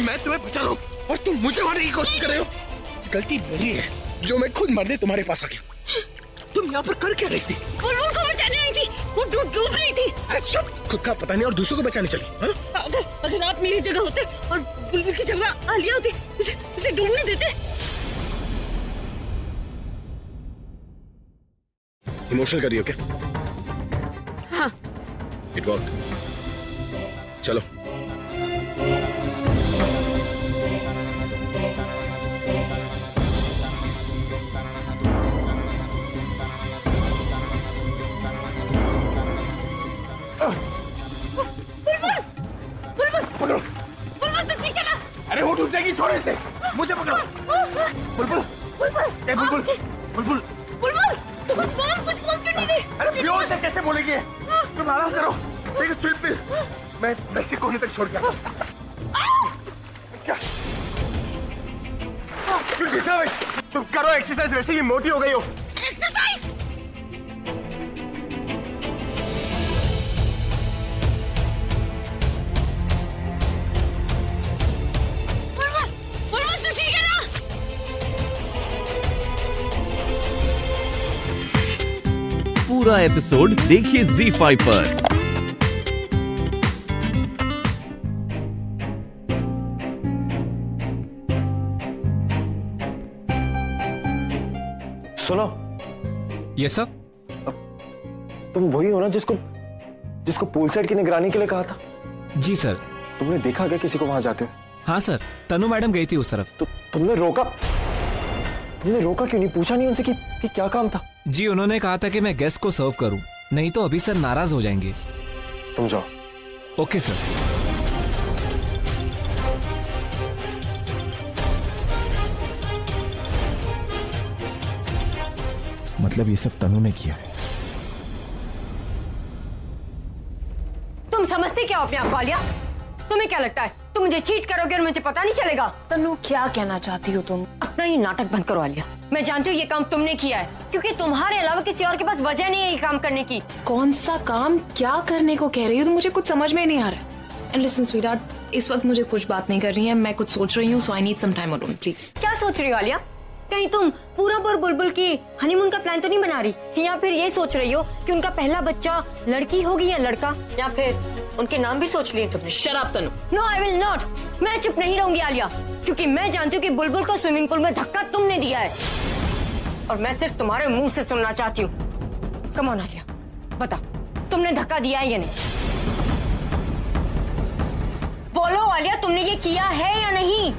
मैं तुम्हें बचा रहा हूँ और तुम मुझे मारने की कोशिश कर रहे हो। गलती मेरी है जो मैं खुद मरने तुम्हारे पास आ गया। तुम यहाँ पर कर क्या रही थी? बुलबुल को बचाने आई थी, वो डूब रही थी। अच्छा, खुद का पता नहीं और दूसरों को बचाने चली। अगर आप मेरी जगह होते और बुलबुल की जगह आलिया होती, उसे डूबने देते। इमोशनल कर रही हो क्या? हाँ। It work. चलो। पकड़ो। बुलबुल तुम पीछे ना। अरे वो टूट जाएगी, छोड़ो इसे। मुझे पकड़ो। बुलबुल। ए बुलबुल। बुलबुल। बुलबुल तुम कुछ बोल क्यों नहीं रही? अरे बेहोश है कैसे बोलेगी? तुम आराम करो। देखो स्लिप मैं इसे कोने तक छोड़ गया। क्या? तुम करो एक्सरसाइज, वैसे भी मोटी हो गई हो। एक्सरसाइज? बुलबुल तू ठीक है ना? पूरा एपिसोड देखिए ZEE5 पर। सुनो। ये सब तुम वही हो ना जिसको पूल साइड की निगरानी के लिए कहा था? जी सर। तुमने देखा क्या किसी को वहां जाते हो? हाँ सर, तनु मैडम गई थी उस तरफ। तो तुमने रोका क्यों नहीं? पूछा नहीं उनसे कि क्या काम था? जी उन्होंने कहा था कि मैं गेस्ट को सर्व करूं, नहीं तो अभी सर नाराज हो जाएंगे। तुम जाओ। Okay sir. मतलब ये सब तनु ने किया है? तुम समझते क्या हो अपने आप वालिया? तुम्हें क्या लगता है तुम मुझे चीट करोगे और मुझे पता नहीं चलेगा? तनु क्या कहना चाहती हो तुम? अपना ये नाटक बंद करो आलिया। मैं जानती हूँ ये काम तुमने किया है, क्योंकि तुम्हारे अलावा किसी और के पास वजह नहीं है ये काम करने की। कौन सा काम क्या करने को कह रही हो? तो मुझे कुछ समझ में नहीं आ रहा है। एंड लिसन स्वीटहार्ट, इस वक्त मुझे कुछ बात नहीं कर रही है, मैं कुछ सोच रही हूँ, so I need some time alone please. क्या सोच रही हो आलिया? कहीं तुम पूरब और बुलबुल की हनीमून का प्लान तो नहीं बना रही, या फिर ये सोच रही हो कि उनका पहला बच्चा लड़की होगी या लड़का, या फिर उनके नाम भी सोच लिए तुमने? Shut up Tanu. No I will not. मैं चुप नहीं रहूंगी आलिया, क्योंकि मैं जानती हूँ कि बुलबुल को स्विमिंग पूल में धक्का तुमने दिया है, और मैं सिर्फ तुम्हारे मुंह से सुनना चाहती हूँ। कम ऑन आलिया, बता तुमने धक्का दिया है या नहीं? बोलो आलिया, तुमने ये किया है या नहीं?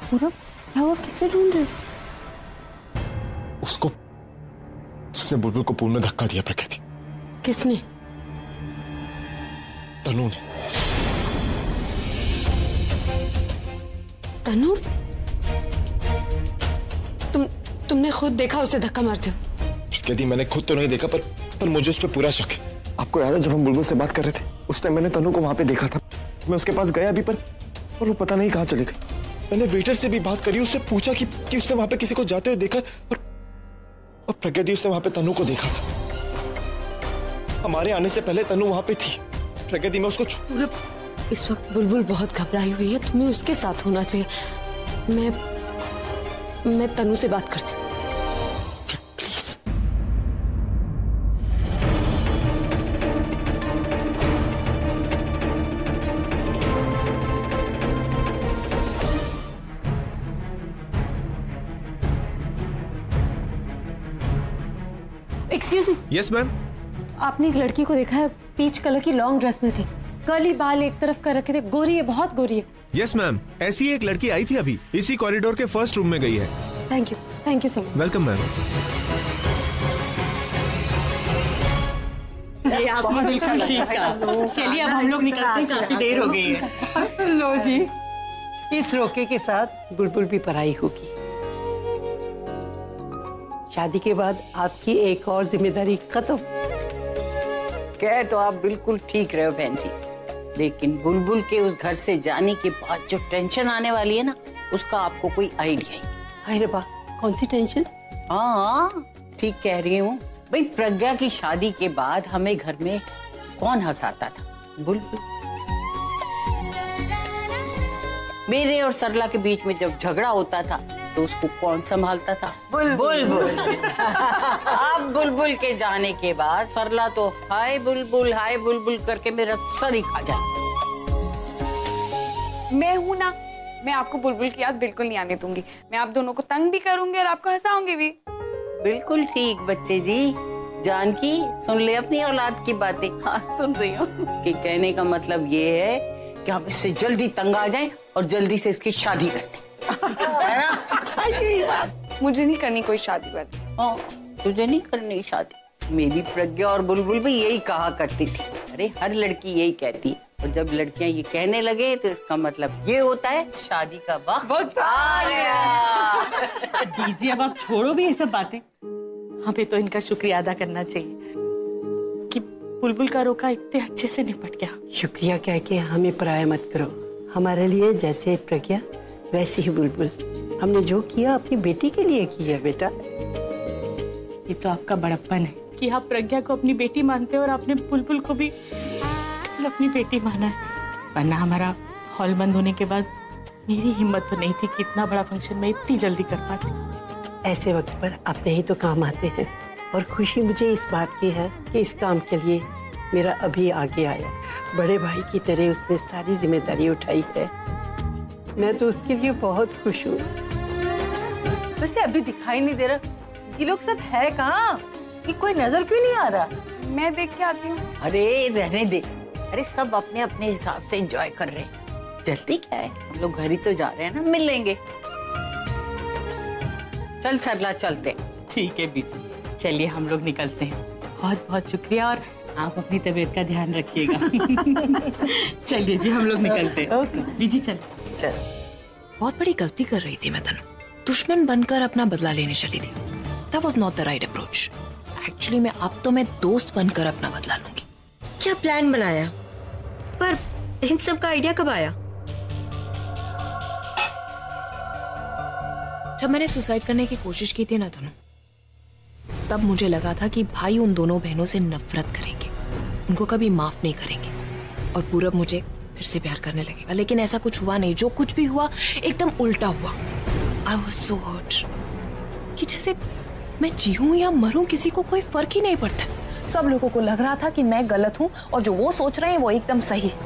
पूरब क्या हुआ? किसे ढूंढ रहे? उसको जिसने बुलबुल को पूल में धक्का दिया। प्रकृति। किसने? तनु ने। तनु? तुमने खुद देखा उसे धक्का मारते हो? प्रकृति, मैंने खुद तो नहीं देखा, पर मुझे उस पर पूरा शक है। आपको याद है जब हम बुलबुल से बात कर रहे थे, उस टाइम मैंने तनु को वहां पे देखा था। मैं उसके पास गया भी, पर वो पता नहीं कहाँ चले गए। मैंने वेटर से भी बात करी, उससे पूछा कि उसने वहां पे किसी को जाते हुए देखा, और प्रकृति उसने वहां पे तनु को देखा था। हमारे आने से पहले तनु वहां पे थी। प्रकृति, मैं उसको इस वक्त बुलबुल बहुत घबराई हुई है, तुम्हें उसके साथ होना चाहिए। मैं तनु से बात करती हूँ। Please. Excuse me. Yes ma'am. आपने एक लड़की को देखा है, पीच कलर की लॉन्ग ड्रेस में थी, कर्ली बाल एक तरफ कर रखे थे, गोरी है, बहुत गोरी है। यस मैम, ऐसी एक लड़की आई थी अभी, इसी कॉरिडोर के फर्स्ट रूम में गई है। Thank you so much. Welcome ma'am. ये आपने बिल्कुल ठीक कहा। चलिए अब हम लोग निकलते हैं, काफी देर हो गई है। लो जी, इस रोके के साथ बुलबुल भी पराई होगी। शादी के बाद आपकी एक और जिम्मेदारी खत्म। कह तो आप बिल्कुल ठीक रहे हो बहन जी, लेकिन बुलबुल के उस घर से जाने के बाद जो टेंशन आने वाली है ना, उसका आपको कोई आइडिया ही। अरे वाह, कौन सी टेंशन? हाँ ठीक कह रही हूँ भाई, प्रज्ञा की शादी के बाद हमें घर में कौन हंसाता था? बुलबुल। मेरे और सरला के बीच में जब झगड़ा होता था तो उसको कौन संभालता था? बुलबुल। अब बुलबुल के जाने के बाद सरला तो हाय बुलबुल करके मेरा सर ही खा जाए। मैं हूं ना, मैं आपको बुलबुल की याद बिल्कुल नहीं आने दूंगी। मैं आप दोनों को तंग भी करूंगी और आपको हंसाऊंगी भी। बिल्कुल ठीक बच्चे जी। जानकी सुन ले अपनी औलाद की बातें। हाँ सुन रही हूँ। कि कहने का मतलब ये है कि हम इससे जल्दी तंग आ जाएं और जल्दी से इसकी शादी करते। मुझे नहीं करनी कोई शादी बात। हाँ तुझे नहीं करनी शादी। मेरी प्रज्ञा और बुलबुल भी यही कहा करती थी। अरे हर लड़की यही कहती है, और जब लड़कियां ये कहने लगे तो इसका मतलब ये होता है शादी का वक्त आ गया। दीजिए अब आप छोड़ो भी ये सब बातें। हमें तो इनका शुक्रिया अदा करना चाहिए कि बुलबुल का रोका इतने अच्छे से निपट गया। शुक्रिया कह के हमें पराया मत करो। हमारे लिए जैसे प्रज्ञा वैसे ही बुलबुल। हमने जो किया अपनी बेटी के लिए किया बेटा। ये तो आपका बड़प्पन है कि आप प्रज्ञा को अपनी बेटी मानते हो और आपने बुलबुल को भी अपनी बेटी माना है। वरना हमारा हॉल बंद होने के बाद मेरी हिम्मत तो नहीं थी कि इतना बड़ा फंक्शन में इतनी जल्दी कर पाते। ऐसे वक्त पर अपने ही तो काम आते हैं, और खुशी मुझे इस बात की है कि इस काम के लिए मेरा अभी आगे आया। बड़े भाई की तरह उसने सारी जिम्मेदारी उठाई है। मैं तो उसके लिए बहुत खुश हूँ। वैसे अभी दिखाई नहीं दे रहा, ये लोग सब है कहाँ? कि कोई नजर क्यों नहीं आ रहा? मैं देख के आती हूँ। अरे रहने दे। अरे सब अपने अपने हिसाब से एंजॉय कर रहे हैं। जल्दी क्या है, हम लोग घर ही तो जा रहे हैं ना, मिल लेंगे। चल सरला चलते। ठीक है बीजी, चलिए हम लोग निकलते हैं। बहुत बहुत शुक्रिया, और आप अपनी तबीयत का ध्यान रखिएगा। चलिए जी हम लोग निकलते हैं। ओके बीजी चल। बहुत बड़ी गलती कर रही थी मैं तनु। दुश्मन बनकर अपना बदला लेने चली थी। That was not the right approach. Actually मैं दोस्त बनकर अपना बदला लूंगी। क्या प्लान बनाया? पर इन सब का आइडिया कब आया? जब मैंने सुसाइड करने की कोशिश की थी ना तनु, तब मुझे लगा था कि भाई उन दोनों बहनों से नफरत करेंगे, उनको कभी माफ नहीं करेंगे, और पूरब मुझे फिर से प्यार करने लगेगा। लेकिन ऐसा कुछ हुआ नहीं। जो कुछ भी हुआ एकदम उल्टा हुआ। I was so hurt कि जैसे मैं जीऊं या मरूं किसी को कोई फर्क ही नहीं पड़ता। सब लोगों को लग रहा था कि मैं गलत हूं और जो वो सोच रहे हैं वो एकदम सही है।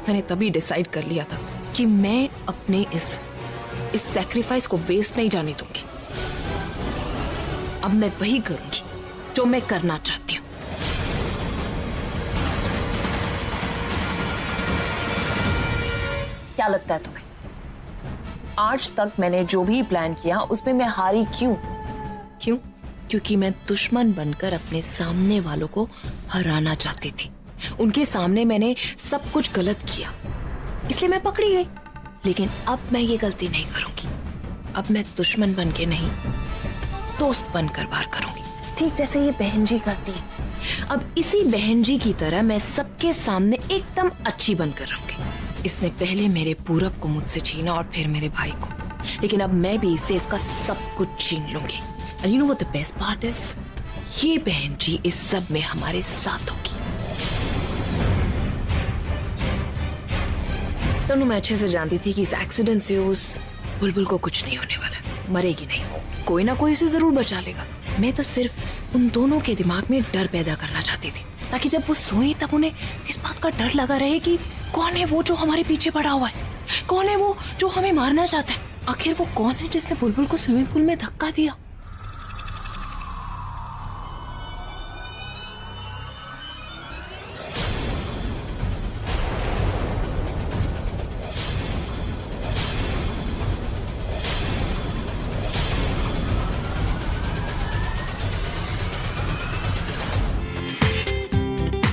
मैंने तभी डिसाइड कर लिया था कि मैं अपने इस सैक्रिफाइस को वेस्ट नहीं जाने दूंगी। अब मैं वही करूंगी जो मैं करना चाहती हूँ। क्या लगता है तुम्हें? आज तक मैंने जो भी प्लान किया उसमें मैं हारी क्यों? क्योंकि मैं दुश्मन बनकर अपने सामने वालों को हराना चाहती थी। उनके सामने मैंने सब कुछ गलत किया, इसलिए मैं पकड़ी गई। लेकिन अब मैं ये गलती नहीं करूंगी। अब मैं दुश्मन बन के नहीं, दोस्त बनकर वार करूंगी, ठीक जैसे ये बहन जी करती है। अब इसी बहन जी की तरह मैं सबके सामने एकदम अच्छी बनकर रहूंगी। इसने पहले मेरे पूरब को मुझसे छीना और फिर मेरे भाई को, लेकिन अब मैं भी इससे इसका सब कुछ छीन लूंगी। And you know what the best part is? ये बहन जी इस सब में हमारे साथ होगी। तनु मैं अच्छे से जानती थी कि इस एक्सीडेंट से उस बुलबुल को कुछ नहीं होने वाला, मरेगी नहीं, कोई ना कोई उसे जरूर बचा लेगा। मैं तो सिर्फ उन दोनों के दिमाग में डर पैदा करना चाहती थी, ताकि जब वो सोए तब उन्हें इस बात का डर लगा रहे कि कौन है वो जो हमारे पीछे पड़ा हुआ है, कौन है वो जो हमें मारना चाहता है, आखिर वो कौन है जिसने बुलबुल को स्विमिंग पूल में धक्का दिया।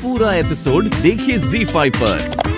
पूरा एपिसोड देखिए ZEE5 पर।